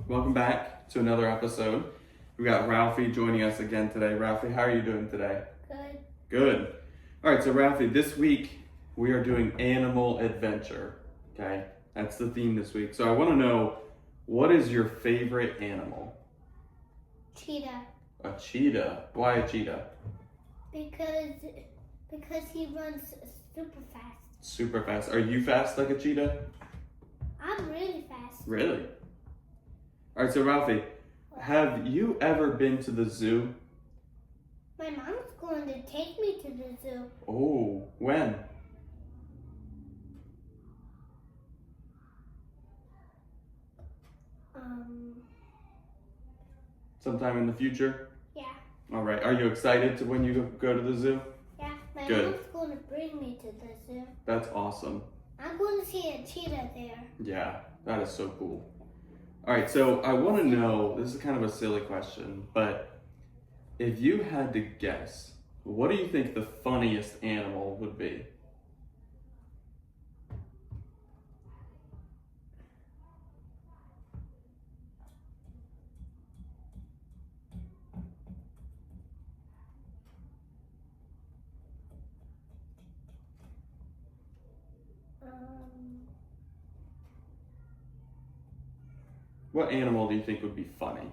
Welcome back to another episode. We got Ralphie joining us again today. Ralphie, how are you doing today? Good. Good. All right, so Ralphie, this week we are doing animal adventure. Okay, that's the theme this week. So I want to know, what is your favorite animal? Cheetah. A cheetah. Why a cheetah? Because he runs super fast. Super fast. Are you fast like a cheetah? I'm really fast. Really? All right, so Ralphie, have you ever been to the zoo? My mom's going to take me to the zoo. Oh, when? Sometime in the future? Yeah. All right, are you excited to when you go to the zoo? Yeah, my Good. mom's going to bring me to the zoo. That's awesome. I'm going to see a cheetah there. Yeah, that is so cool. All right, so I want to know, this is kind of a silly question, but if you had to guess, what do you think the funniest animal would be? What animal do you think would be funny?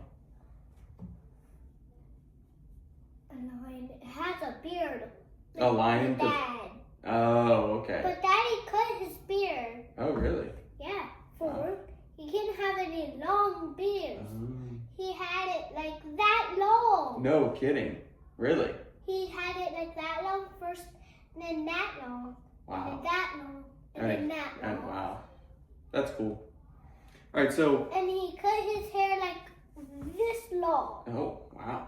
A lion. It has a beard. A lion? Like Dad. Oh, okay. But Daddy cut his beard. Oh, really? Yeah, for Wow. work. He didn't have any long beards. Oh. He had it like that long. No kidding. Really? He had it like that long first, and then that long, and Wow. then that long, and then that long. And wow. That's cool. All right, so. And he cut his hair like this long. Oh, wow.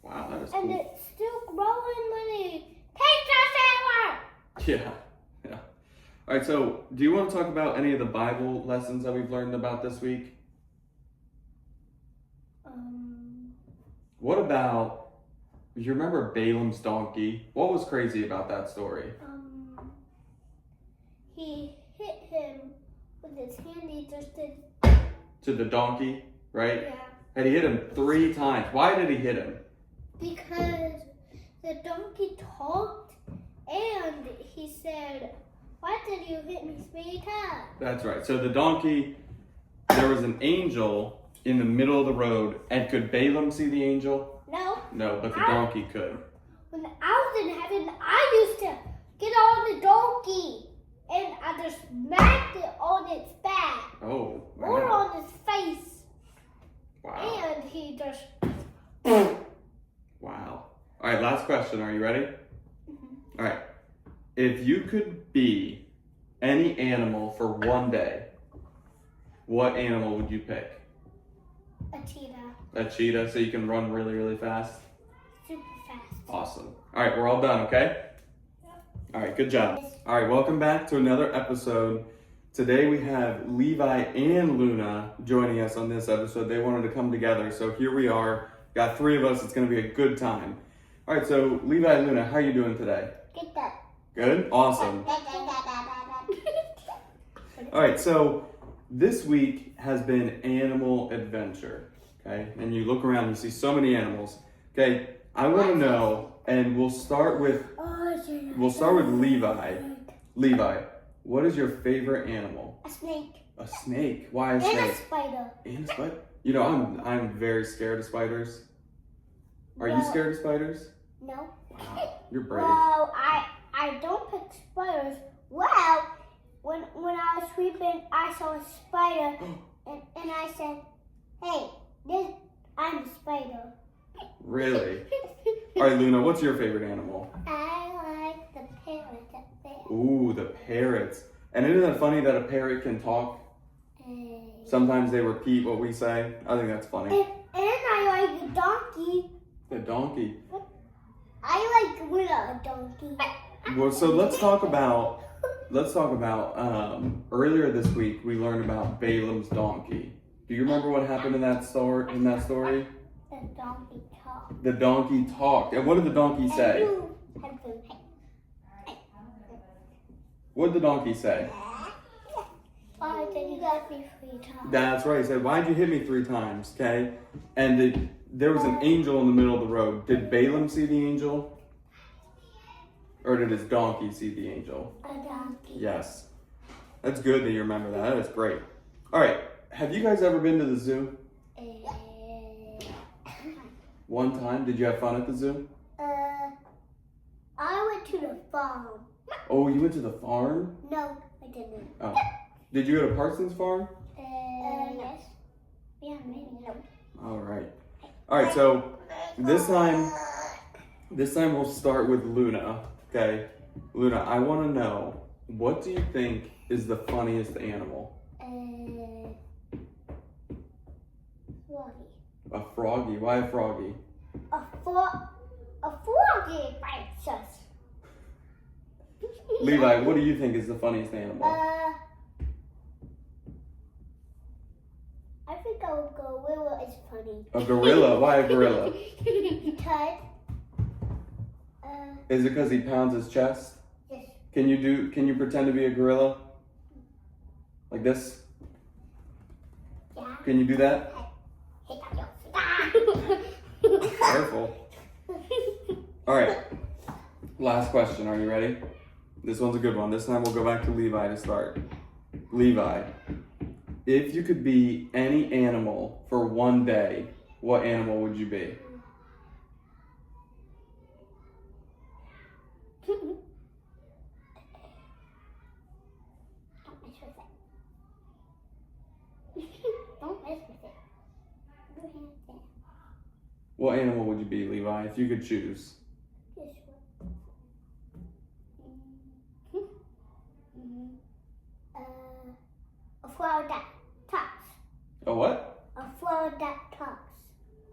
Wow, that is And cool. it's still growing when he takes a shower. Yeah, yeah. All right, so do you want to talk about any of the Bible lessons that we've learned about this week? What about, you remember Balaam's donkey? What was crazy about that story? He hit him with his hand. He just did. To the donkey, right? Yeah. And he hit him 3 times. Why did he hit him? Because the donkey talked and he said, "Why did you hit me 3 times?" That's right. So the donkey, there was an angel in the middle of the road, and could Balaam see the angel? No. No, but the donkey could. When I was in heaven, I used to get on the donkey and I just smacked it on its back Oh, or wow. on its face. Wow. And he just. Wow. All right, last question. Are you ready? Mm-hmm. All right. If you could be any animal for one day, what animal would you pick? A cheetah. A cheetah, so you can run really, really fast? Super fast. Awesome. All right, we're all done, okay? Yep. All right, good job. All right, welcome back to another episode. Today we have Levi and Luna joining us on this episode. They wanted to come together, so here we are. Got 3 of us. It's going to be a good time. All right, so Levi and Luna, how are you doing today? Get that. Good? Awesome. All right, so this week has been animal adventure, okay? And you look around, you see so many animals. Okay, I want to know, and we'll start with Levi. Levi, what is your favorite animal? A snake. A snake. Why a And snake? a spider. And a spider. You know, I'm very scared of spiders. Are you Well, scared of spiders? No. Wow, you're brave. Well, I don't pick spiders. Well, when I was sleeping, I saw a spider, and I said, "Hey, I'm a spider." Really? All right, Luna, what's your favorite animal? I like the parrot up there. Ooh, the parrots. And isn't it funny that a parrot can talk? Sometimes they repeat what we say. I think that's funny. And I like the donkey. The donkey. I like with a donkey. Well, so let's talk about let's talk about earlier this week we learned about Balaam's donkey. Do you remember what happened in that story? The donkey talked. The donkey talked. And what did the donkey say? What did the donkey say? Why did you got me 3 times? That's right. He said, "Why'd you hit me 3 times?" Okay. And there was an angel in the middle of the road. Did Balaam see the angel? Or did his donkey see the angel? A donkey. Yes. That's good that you remember that. That is great. All right. Have you guys ever been to the zoo? One time. Did you have fun at the zoo? I went to the farm. Oh, you went to the farm? No, I didn't. Oh. Did you go to Parsons Farm? Yes. Yeah, maybe. No. All right. All right. So this time we'll start with Luna. Okay. Luna, I want to know, what do you think is the funniest animal? Froggy. A froggy. Why a froggy? A froggy bites us. Levi, what do you think is the funniest animal? I think a gorilla is funny. A gorilla. Why a gorilla? Because, Is it because he pounds his chest? yes. Can you pretend to be a gorilla? Like this? Yeah. Can you do that? Careful. All right. Last question. Are you ready? This one's a good one. This time we'll go back to Levi to start. Levi, if you could be any animal for one day, what animal would you be? Don't mess with it. Don't mess with it. Go ahead there. What animal would you be, Levi, if you could choose? This one. A flower that talks. A what? A flower that talks.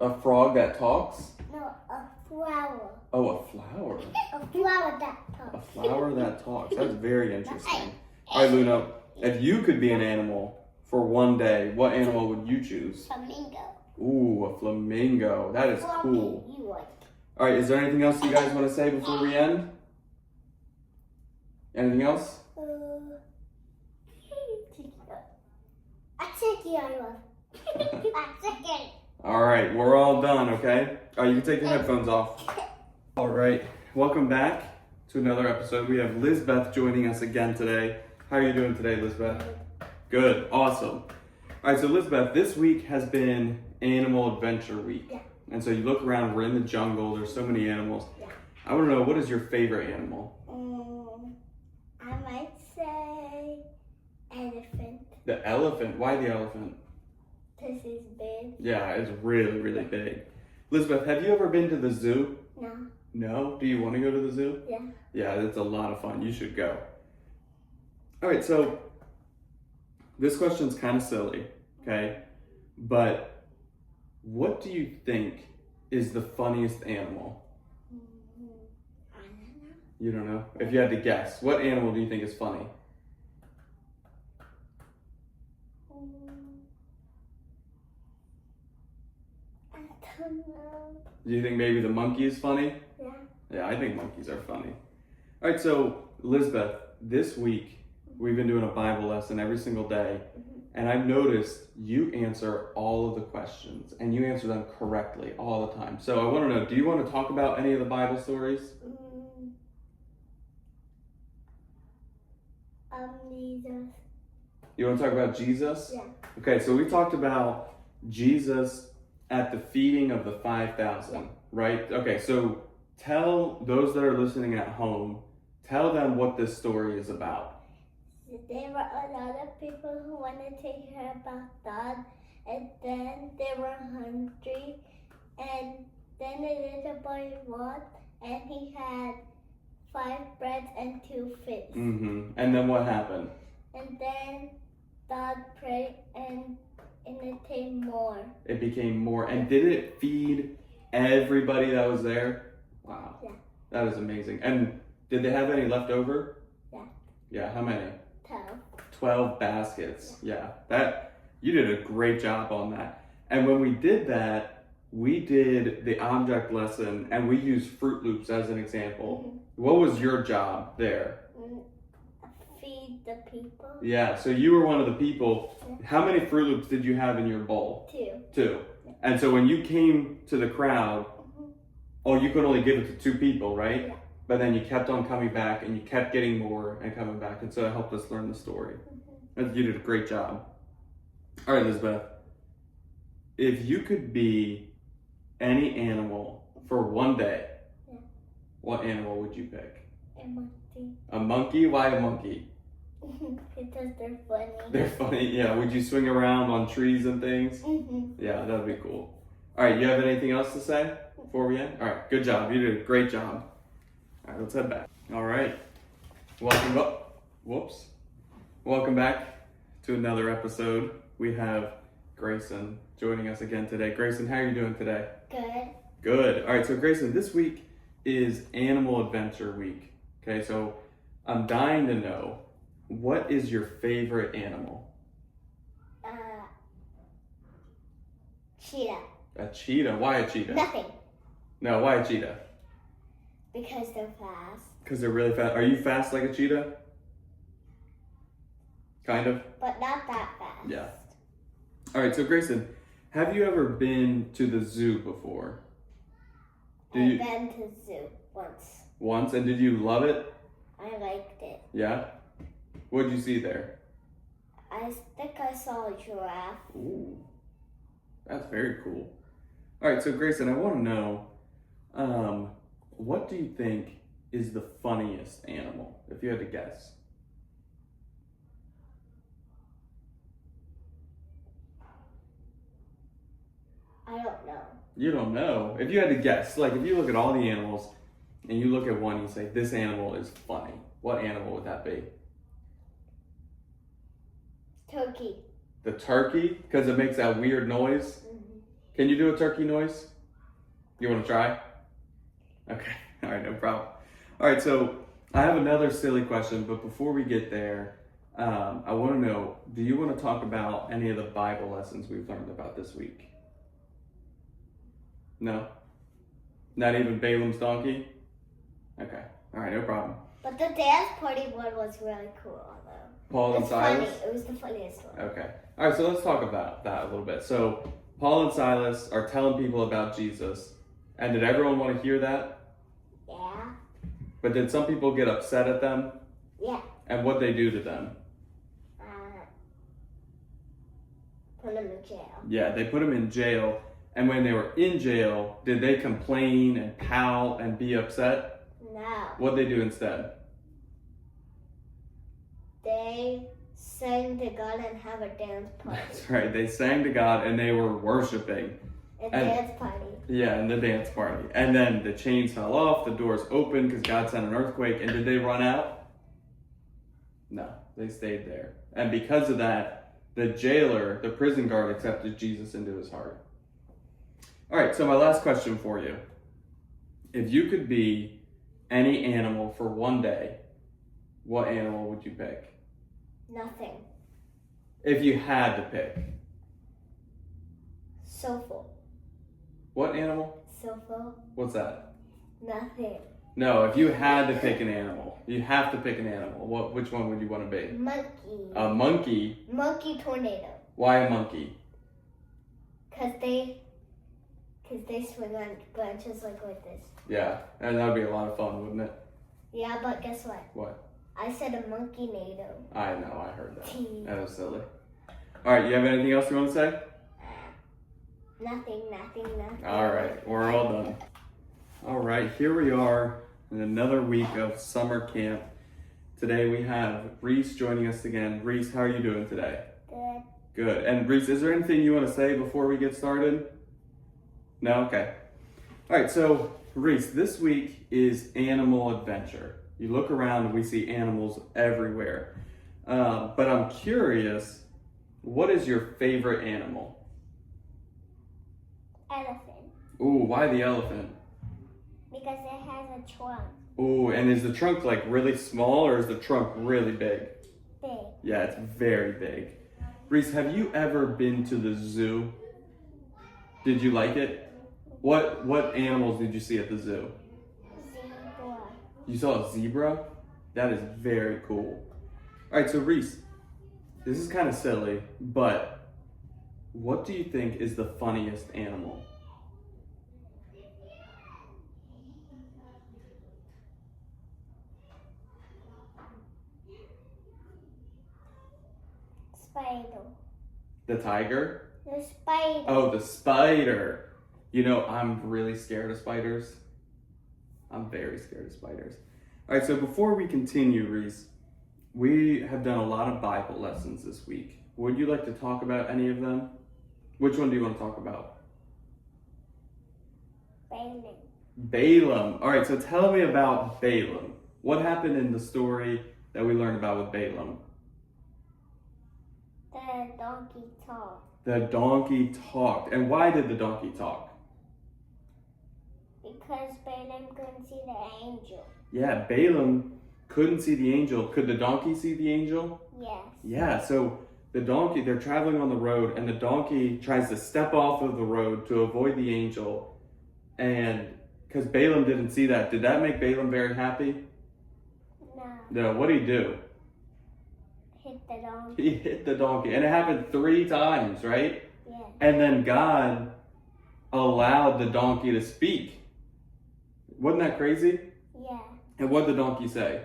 A frog that talks? No, a flower. Oh, a flower. A flower that A talks. flower that talks. That's very interesting. All right, Luna, if you could be an animal for one day, what animal would you choose? Flamingo. Ooh, a flamingo. That is cool. You would. All right, is there anything else you guys want to say before we end? Anything else? A chicken I love. A chicken. All right, we're all done, okay? All right, you can take your headphones off. All right, welcome back to another episode. We have Lizbeth joining us again today. How are you doing today, Lizbeth? Good, awesome. All right, so Lizbeth, this week has been Animal Adventure Week. Yeah. And so you look around, we're in the jungle, there's so many animals. Yeah. I want to know, what is your favorite animal? I might say elephant. The elephant. Why the elephant? This is big. Yeah, it's really, really big. Lizbeth, have you ever been to the zoo? No. No? Do you want to go to the zoo? Yeah. Yeah, it's a lot of fun. You should go. All right, so this question's kind of silly, okay? But what do you think is the funniest animal? I don't know. You don't know? If you had to guess, what animal do you think is funny? I don't know. Do you think maybe the monkey is funny? Yeah. Yeah, I think monkeys are funny. All right, so Lizbeth, this week we've been doing a Bible lesson every single day, and I've noticed you answer all of the questions, and you answer them correctly all the time. So I want to know, do you want to talk about any of the Bible stories? Jesus. You want to talk about Jesus? Yeah. Okay, so we talked about Jesus at the feeding of the 5,000, right? Okay, so tell those that are listening at home, tell them what this story is about. There were a lot of people who wanted to hear about God, and then they were hungry, and then a little boy walked, and he had 5 breads and 2 fish. And then what happened? And then God prayed, and it came more. It became more. And did it feed everybody that was there? Wow. Yeah. That is amazing. And did they have any left over? Yeah. Yeah, how many? 12. 12 baskets. Yeah, you did a great job on that. And when we did that, we did the object lesson and we used Fruit Loops as an example. What was your job there? Feed the people. Yeah, so you were one of the people. How many Fruit Loops did you have in your bowl? 2. 2. And so when you came to the crowd, you could only give it to 2 people, right? Yeah. But then you kept on coming back and you kept getting more and coming back. And so it helped us learn the story. And you did a great job. All right, Elizabeth. If you could be any animal for one day, what animal would you pick? A monkey. A monkey? Why a monkey? Because they're funny. They're funny, yeah. Would you swing around on trees and things? Yeah, that'd be cool. All right, you have anything else to say before we end? All right, good job. You did a great job. All right, let's head back. All right, welcome back to another episode. We have Grayson joining us again today. Grayson, how are you doing today? Good. Good. All right, so Grayson, this week is Animal Adventure Week. Okay, so I'm dying to know, what is your favorite animal? Cheetah. A cheetah? Why a cheetah? Nothing. No, why a cheetah? Because they're fast. Because they're really fast. Are you fast like a cheetah? Kind of? But not that fast. Yeah. All right, so Grayson, have you ever been to the zoo before? I've been to the zoo once. Once, and did you love it? I liked it. Yeah? What did you see there? I think I saw a giraffe. Ooh, that's very cool. All right, so Grayson, I want to know, what do you think is the funniest animal, if you had to guess? I don't know. You don't know. If you had to guess, like if you look at all the animals and you look at one, you say, this animal is funny. What animal would that be? Turkey. The turkey? Because it makes that weird noise? Can you do a turkey noise? You want to try? Okay. All right, no problem. All right, so I have another silly question, but before we get there, I want to know, do you want to talk about any of the Bible lessons we've learned about this week? No? Not even Balaam's donkey? Okay. All right, no problem. But the dance party one was really cool, though. Paul and Silas? Funny. It was the funniest one. Okay. All right, so let's talk about that a little bit. So Paul and Silas are telling people about Jesus. And did everyone want to hear that? Yeah. But did some people get upset at them? Yeah. And what'd they do to them? Put them in jail. Yeah, they put them in jail. And when they were in jail, did they complain and pout and be upset? No. What'd they do instead? They sang to God and have a dance party. That's right. They sang to God and they were worshiping. A dance party. Yeah, in the dance party. And then the chains fell off, the doors opened because God sent an earthquake. And did they run out? No, they stayed there. And because of that, the jailer, the prison guard, accepted Jesus into his heart. All right, so my last question for you. If you could be any animal for one day, what animal would you pick? Nothing. If you had to pick. Sofa. What animal? Sofa. What's that? Nothing. No, if you had to pick an animal, you have to pick an animal. Which one would you want to be? Monkey. A monkey? Monkey tornado. Why a monkey? Cause they swing on branches like this. Yeah, and that would be a lot of fun, wouldn't it? Yeah, but guess what? What? I said a monkey nado. I know, I heard that. That was silly. All right, you have anything else you want to say? Nothing. All right, we're all done. All right, here we are in another week of summer camp. Today we have Reese joining us again. Reese, how are you doing today? Good. Good. And Reese, is there anything you want to say before we get started? No? Okay. All right, so Reese, this week is Animal Adventure. You look around and we see animals everywhere. But I'm curious, what is your favorite animal? Elephant. Ooh, why the elephant? Because it has a trunk. Oh, and is the trunk like really small or is the trunk really big? Big. Yeah, it's very big. Reese, have you ever been to the zoo? Did you like it? What animals did you see at the zoo? Zebra. You saw a zebra? That is very cool. All right, so Reese, this is kind of silly, but what do you think is the funniest animal? Spider. The tiger? The spider. Oh, the spider. You know, I'm really scared of spiders. I'm very scared of spiders. All right, so before we continue, Reese, we have done a lot of Bible lessons this week. Would you like to talk about any of them? Which one do you want to talk about? Balaam. Balaam. All right, so tell me about Balaam. What happened in the story that we learned about with Balaam? The donkey talked. The donkey talked. And why did the donkey talk? Because Balaam couldn't see the angel. Yeah, Balaam couldn't see the angel. Could the donkey see the angel? Yes. Yeah, so the donkey, they're traveling on the road, and the donkey tries to step off of the road to avoid the angel. And because Balaam didn't see that, did that make Balaam very happy? No. No, what did he do? Hit the donkey. He hit the donkey, and it happened 3 times, right? Yes. And then God allowed the donkey to speak. Wasn't that crazy? Yeah. And what did the donkey say?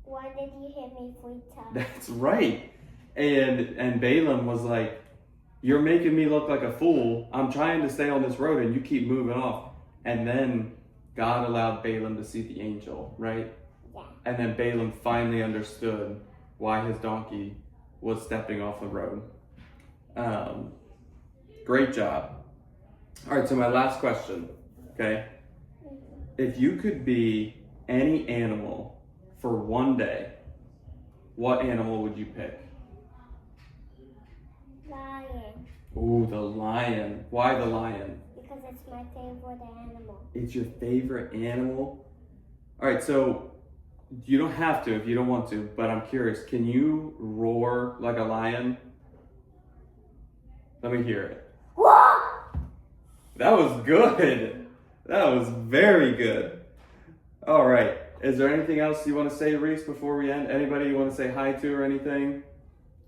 Why did you hit me 3 times? That's right. And Balaam was like, you're making me look like a fool. I'm trying to stay on this road and you keep moving off. And then God allowed Balaam to see the angel, right? Yeah. And then Balaam finally understood why his donkey was stepping off the road. Great job. All right, so my last question, okay? If you could be any animal for one day, what animal would you pick? Lion. Ooh, the lion. Why the lion? Because it's my favorite animal. It's your favorite animal? All right, so you don't have to if you don't want to, but I'm curious, can you roar like a lion? Let me hear it. Whoa! That was good. That was very good. All right. Is there anything else you want to say, Reese, before we end? Anybody you want to say hi to or anything?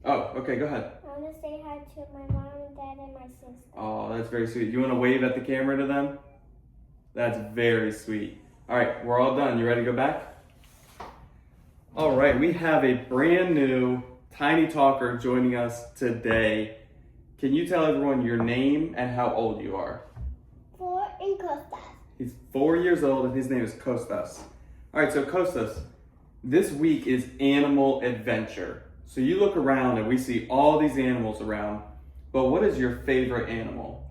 Oh, okay, go ahead. I want to say hi to my mom and dad and my sister. Oh, that's very sweet. You want to wave at the camera to them? That's very sweet. All right, we're all done. You ready to go back? All right, we have a brand new Tiny Talker joining us today. Can you tell everyone your name and how old you are? 4 and Costas. He's 4 years old and his name is Kostas. All right, so Kostas, this week is animal adventure. So you look around and we see all these animals around, but what is your favorite animal?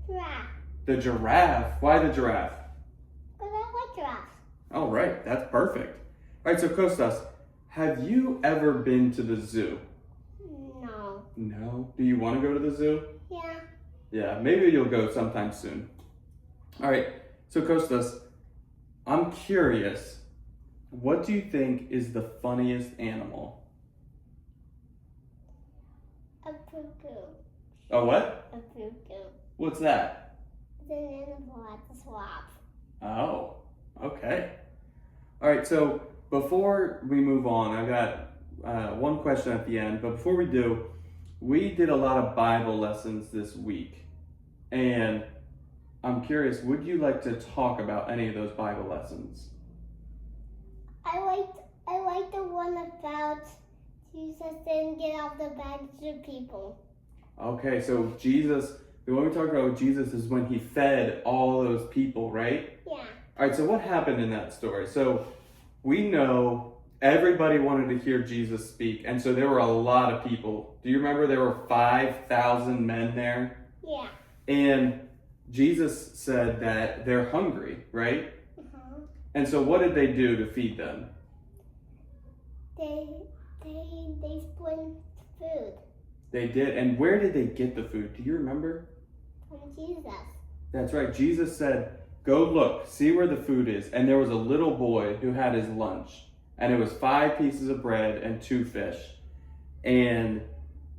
Giraffe. The giraffe. Why the giraffe? Because I like giraffes. All right, that's perfect. All right, so Kostas, have you ever been to the zoo? No. No. Do you want to go to the zoo? Yeah. Yeah, maybe you'll go sometime soon. All right, so Kostas, I'm curious, what do you think is the funniest animal? A cuckoo. Oh, what? A cuckoo. What's that? It's an animal at the swamp. Oh, okay. All right, so before we move on, I got one question at the end, but before we do, we did a lot of Bible lessons this week, and I'm curious, would you like to talk about any of those Bible lessons? I like the one about Jesus didn't get off the back of people. Okay, so Jesus, the one we talked about with Jesus is when he fed all those people, right? Yeah. All right, so what happened in that story? So we know everybody wanted to hear Jesus speak, and so there were a lot of people. Do you remember there were 5,000 men there? Yeah. And Jesus said that they're hungry, right? And so what did they do to feed them? They split food They did. And where did they get the food? Do you remember? from Jesus. That's right. Jesus said Go look, see where the food is. And there was a little boy who had his lunch. And it was 5 pieces of bread and 2 fish. And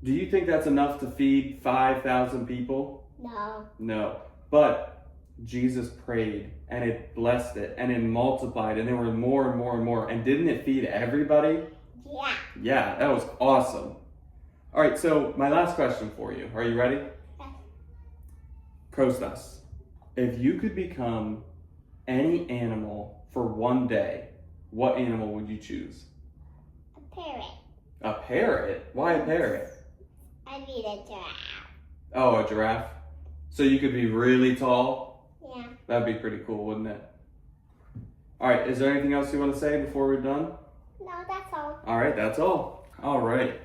do you think that's enough to feed 5,000 people? No. No. But Jesus prayed and it blessed it and it multiplied and there were more and more and more. And didn't it feed everybody? Yeah. Yeah, that was awesome. All right, so my last question for you. Are you ready? Yes. Kostas, if you could become any animal for one day, what animal would you choose? A parrot. A parrot? Why a parrot? I need a giraffe. Oh, a giraffe. So you could be really tall? Yeah. That'd be pretty cool, wouldn't it? All right, is there anything else you want to say before we're done? No, that's all. All right, that's all. All right.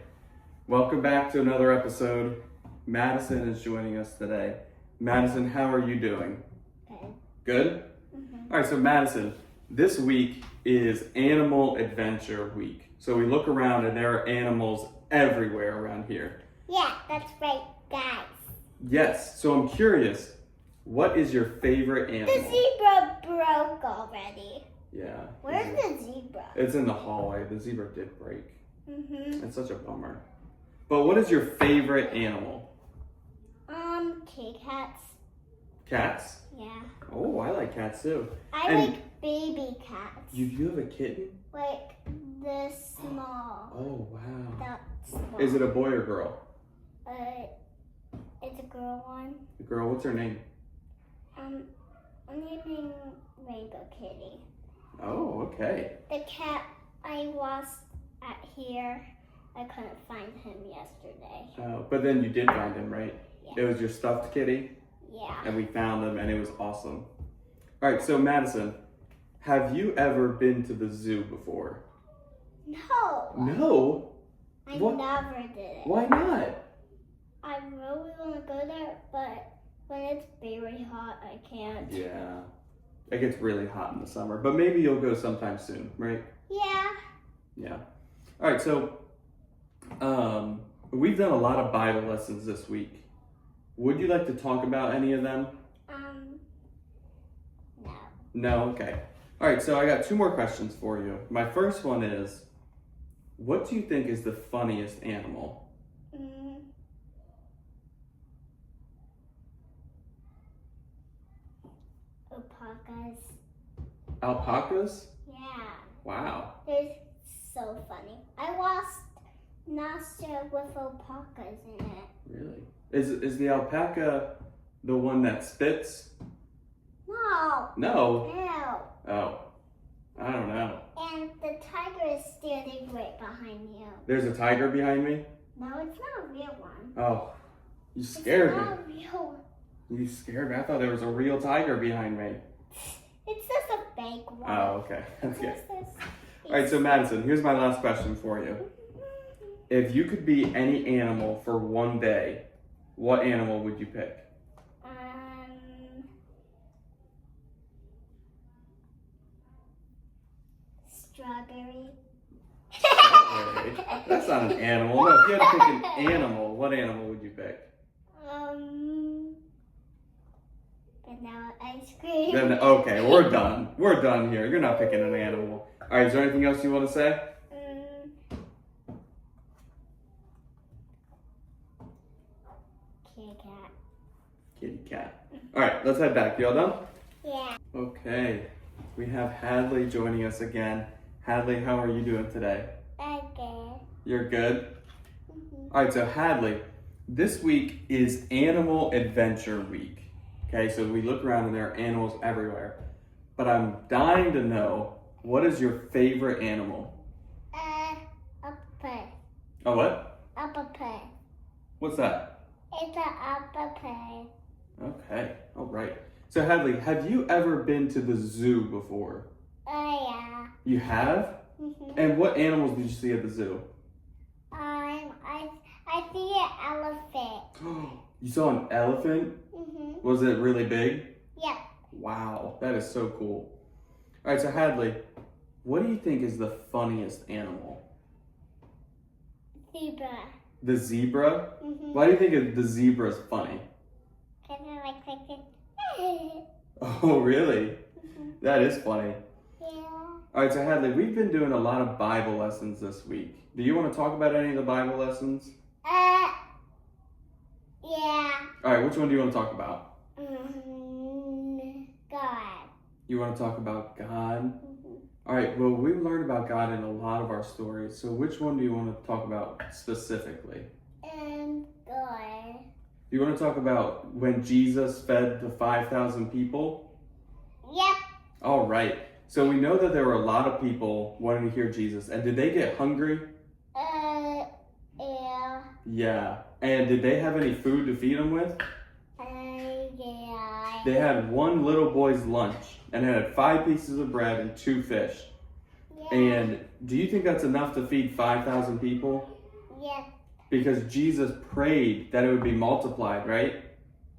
Welcome back to another episode. Madison is joining us today. Madison, how are you doing? Good. Good? Mm-hmm. All right, so Madison, this week is Animal Adventure Week. So we look around and there are animals everywhere around here. Yeah, that's right, guys. Yes, so I'm curious, what is your favorite animal? The zebra broke already. Yeah. Where's the zebra? It's in the hallway. The zebra did break. Mm-hmm. It's such a bummer. But what is your favorite animal? Kitty cats. Cats? Yeah. Oh, I like cats too. I And- like baby cats. You have a kitten? Like this small. Oh, wow. That small. Is it a boy or girl? It's a girl one. The girl, what's her name? I'm naming Rainbow Kitty. Oh, okay. The cat I lost at here, I couldn't find him yesterday. But then you did find him, right? Yeah. It was your stuffed kitty, Yeah. and we found him, and it was awesome. All right, so Madison, have you ever been to the zoo before? No. No? I What? never did it. Why not? I really want to go there, but when it's very hot, I can't. Yeah. It gets really hot in the summer, but maybe you'll go sometime soon, right? Yeah. Yeah. All right, so we've done a lot of Bible lessons this week. Would you like to talk about any of them? No. No? Okay. All right, so I got 2 more questions for you. My first one is, what do you think is the funniest animal? Alpacas. Alpacas? Yeah. Wow. They're so funny. I lost Nasha with alpacas in it. Really? Is the alpaca the one that spits? No. No. No. Oh. I don't know. And the tiger is standing right behind you. There's a tiger behind me? No, it's not a real one. Oh. You scared It's me. not a real one. You scared me. I thought there was a real tiger behind me. It's just a fake one. Oh, okay. Okay. It's just- All right, so Madison, here's my last question for you. If you could be any animal for one day, what animal would you pick? Strawberry. That's not an animal. No, if you had to pick an animal, what animal would you pick? Vanilla ice cream. Then, okay, we're done. We're done here. You're not picking an animal. All right, is there anything else you want to say? Kitty cat. Kitty cat. All right, let's head back. You all done? Yeah. Okay, we have Hadley joining us again. Hadley, how are you doing today? Okay. You're good? All right, so Hadley, this week is Animal Adventure Week. Okay, so we look around and there are animals everywhere. But I'm dying to know, what is your favorite animal? A pig. Oh, what? A pig. What's that? It's a pig. Okay, all right. So Hadley, have you ever been to the zoo before? Yeah. You have? And what animals did you see at the zoo? I see an elephant. You saw an elephant? Was it really big? Yeah. Wow, that is so cool. All right, so Hadley, what do you think is the funniest animal? Zebra. The zebra? Why do you think the zebra is funny? Because I like thinking. Oh, really? That is funny. Yeah. All right, so Hadley, we've been doing a lot of Bible lessons this week. Do you want to talk about any of the Bible lessons? Yeah. All right, which one do you want to talk about? God. You want to talk about God? All right, well, we've learned about God in a lot of our stories. So which one do you want to talk about specifically? God. Do you want to talk about when Jesus fed the 5,000 people? Yep. All right. So we know that there were a lot of people wanting to hear Jesus. And did they get hungry? Yeah. Yeah. And did they have any food to feed them with? Yeah. They had one little boy's lunch and it had 5 pieces of bread and 2 fish. Yeah. And do you think that's enough to feed 5,000 people? Yeah. Because Jesus prayed that it would be multiplied, right?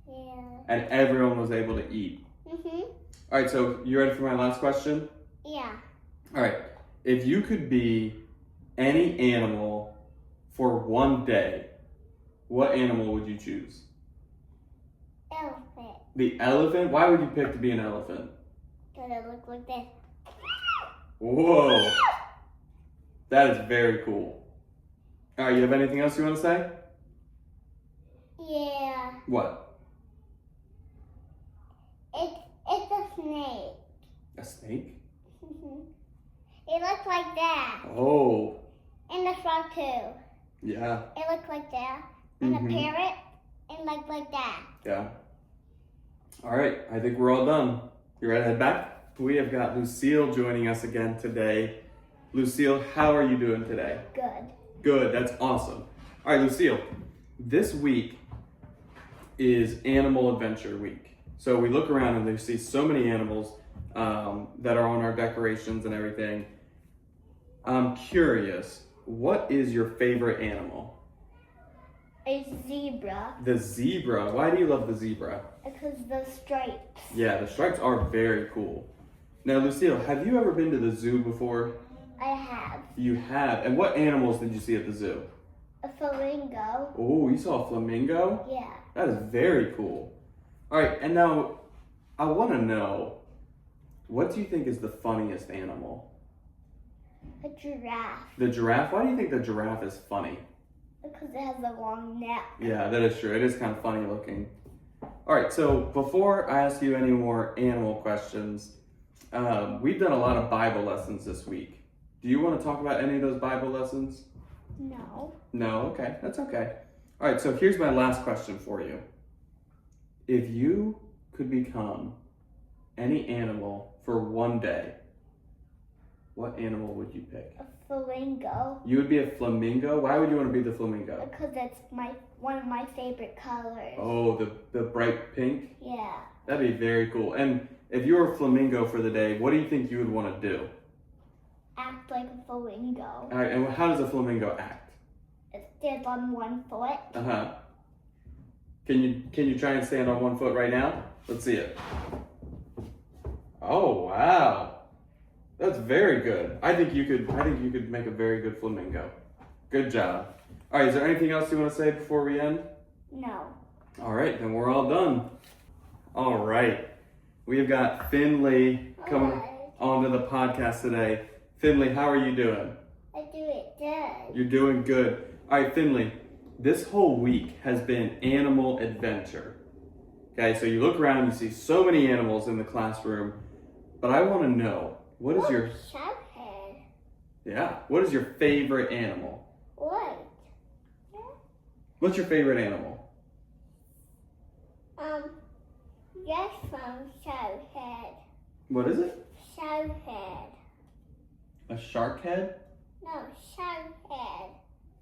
Yeah. And everyone was able to eat. All right, so you ready for my last question? Yeah. All right. If you could be any animal for one day, what animal would you choose? Elephant. The elephant? Why would you pick to be an elephant? Does it look like this? Whoa. That is very cool. All right, you have anything else you want to say? Yeah. What? It's a snake. A snake? It looks like that. Oh, And the frog too. yeah. It looks like that. And Mhm. the parrot, it looks like that. Yeah. All right, I think we're all done. You ready to head back? We have got Lucille joining us again today. Lucille, how are you doing today? Good. Good, that's awesome. All right, Lucille, this week is Animal Adventure Week. So we look around and we see so many animals that are on our decorations and everything. I'm curious, what is your favorite animal? A zebra. The zebra. Why do you love the zebra? Because the stripes. Yeah, the stripes are very cool. Now, Lucille, have you ever been to the zoo before? I have You have. And what animals did you see at the zoo? a flamingo. Oh, you saw a flamingo? Yeah. That is very cool. All right, and now I want to know, what do you think is the funniest animal? A giraffe. The giraffe? Why do you think the giraffe is funny? Because it has a long neck. Yeah, that is true. It is kind of funny looking. All right, so before I ask you any more animal questions, we've done a lot of Bible lessons this week. Do you want to talk about any of those Bible lessons? No. No? Okay, that's okay. All right, so here's my last question for you. If you could become any animal for one day, what animal would you pick? A flamingo. You would be a flamingo? Why would you want to be the flamingo? Because it's one of my favorite colors. Oh, the bright pink? Yeah. That'd be very cool. And if you were a flamingo for the day, what do you think you would want to do? Act like a flamingo. All right, and how does a flamingo act? It stands on one foot. Uh-huh. Can you try and stand on one foot right now? Let's see it. Oh, wow. That's very good. I think you could make a very good flamingo. Good job. All right, is there anything else you want to say before we end? No. All right, then we're all done. All right. We've got Finley coming onto the podcast today. Finley, how are you doing? I do it good. You're doing good. All right, Finley, this whole week has been animal adventure. Okay, so you look around, you see so many animals in the classroom, but I want to know, what is your favorite animal? What? What's your favorite animal? Yes, from Showhead. What is it? Showhead. A shark head? No, Showhead.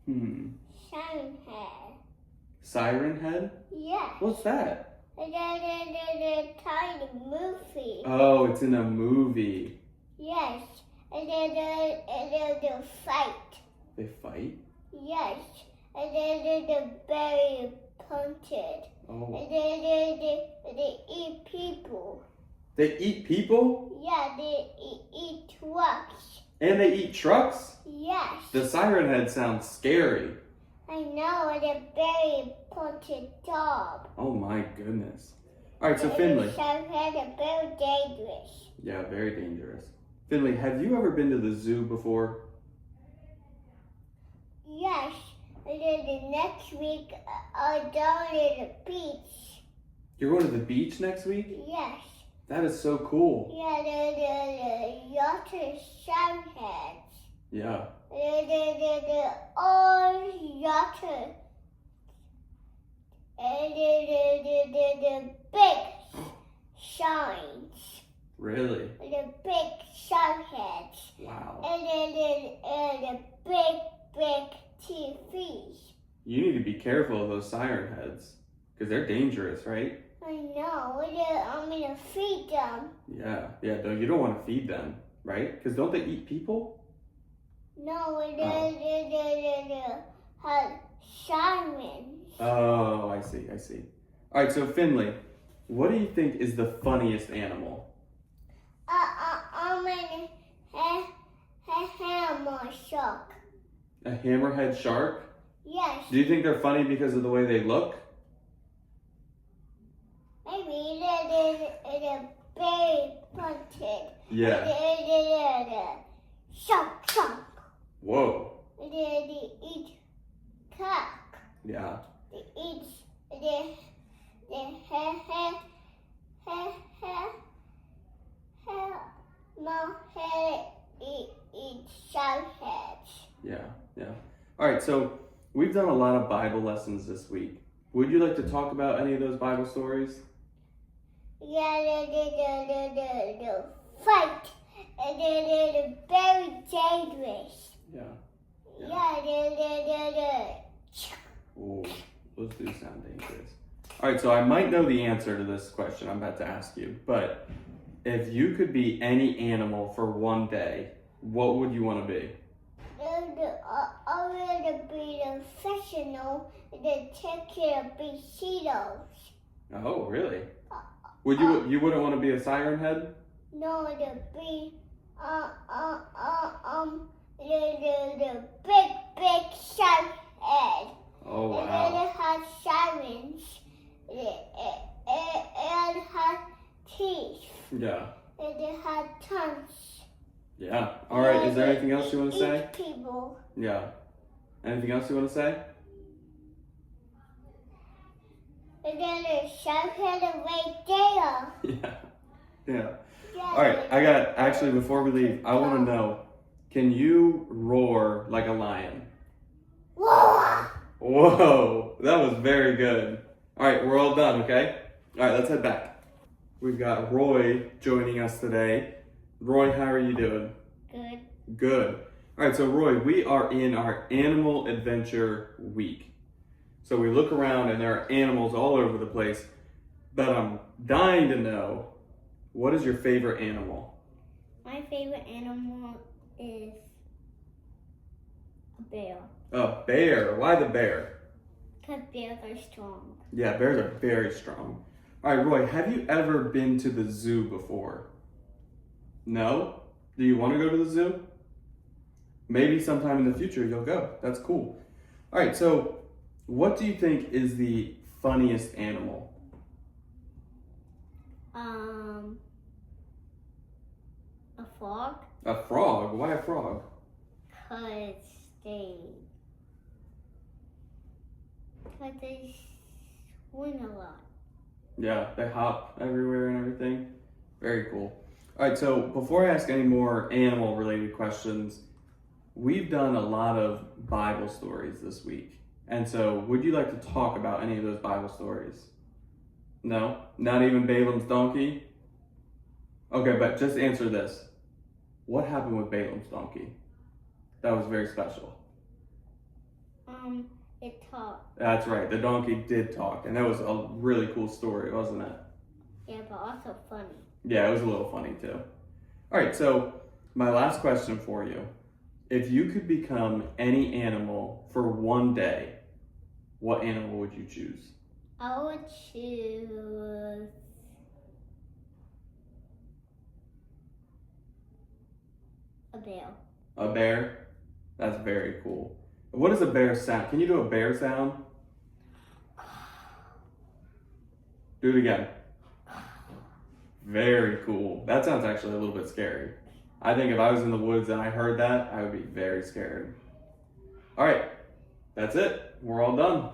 Showhead. Siren head? Yes. What's that? The tiny movie. Oh, it's in a movie. Yes. And the fight. They fight? Yes. And the berry punted. Oh. And they eat people. They eat people? Yeah, they eat trucks. And they eat trucks? Yes. The siren head sounds scary. I know, and a very punted dog. Oh my goodness. All right, so Finley. Sharkhead are very dangerous. Yeah, very dangerous. Finley, have you ever been to the zoo before? Yes, and then the next week I'll down at the beach. You're going to the beach next week? Yes. That is so cool. Yeah, the yacht sharkheads. Yeah. The all yacht. And the big shines. Really? The big sharkheads. Wow. And the big TVs. You need to be careful of those siren heads because they're dangerous, right? I know. I'm gonna feed them. Yeah. Yeah, you don't want to feed them, right? Because don't they eat people? No, the sirens. Oh, I see. All right, so Finley, what do you think is the funniest animal? I'm a hammer shark. A hammerhead shark? Yes. Do you think they're funny because of the way they look? Maybe the very punted. Yeah. The shark. Whoa. The eat cock. Yeah. The eat the hair. No hair eat shark heads. Yeah. All right, so we've done a lot of Bible lessons this week. Would you like to talk about any of those Bible stories? Yeah, the fight. And the very dangerous. Yeah. Yeah, Oh, those do sound dangerous. All right, so I might know the answer to this question I'm about to ask you, but if you could be any animal for one day, what would you want to be? I want to be the professional that take care of mosquitoes. Oh, really? You wouldn't want to be a siren head? No, the big, the big shark head. Oh, And then wow. it has sirens. It has teeth. Yeah. And it has tongues. Yeah. All right, is there anything else you want to say? Eat people. Yeah. Anything else you want to say? And then the shark head is right there. Yeah. All right, actually, before we leave, I want to know, can you roar like a lion? Whoa! Whoa, that was very good. All right, we're all done, okay? All right, let's head back. We've got Roy joining us today. Roy, how are you doing? Good. Good. All right, so Roy, we are in our Animal Adventure Week. So we look around and there are animals all over the place, but I'm dying to know, what is your favorite animal? My favorite animal is a bear. A bear. Why the bear? Because bears are strong. Yeah, bears are very strong. All right, Roy, have you ever been to the zoo before? No? Do you want to go to the zoo? Maybe sometime in the future you'll go. That's cool. All right, so what do you think is the funniest animal? A frog. A frog? Why a frog? Because they swing a lot. Yeah, they hop everywhere and everything. Very cool. All right, so before I ask any more animal related questions, we've done a lot of Bible stories this week. And so would you like to talk about any of those Bible stories? No? Not even Balaam's donkey? Okay, but just answer this. What happened with Balaam's donkey? That was very special. It talked. That's right, the donkey did talk, and that was a really cool story, wasn't it? Yeah, but also funny. Yeah, it was a little funny too. All right, so my last question for you. If you could become any animal for one day, what animal would you choose? I would choose a bear. A bear? That's very cool. What does a bear sound? Can you do a bear sound? Do it again. Very cool. That sounds actually a little bit scary. I think if I was in the woods and I heard that, I would be very scared. All right, that's it. We're all done.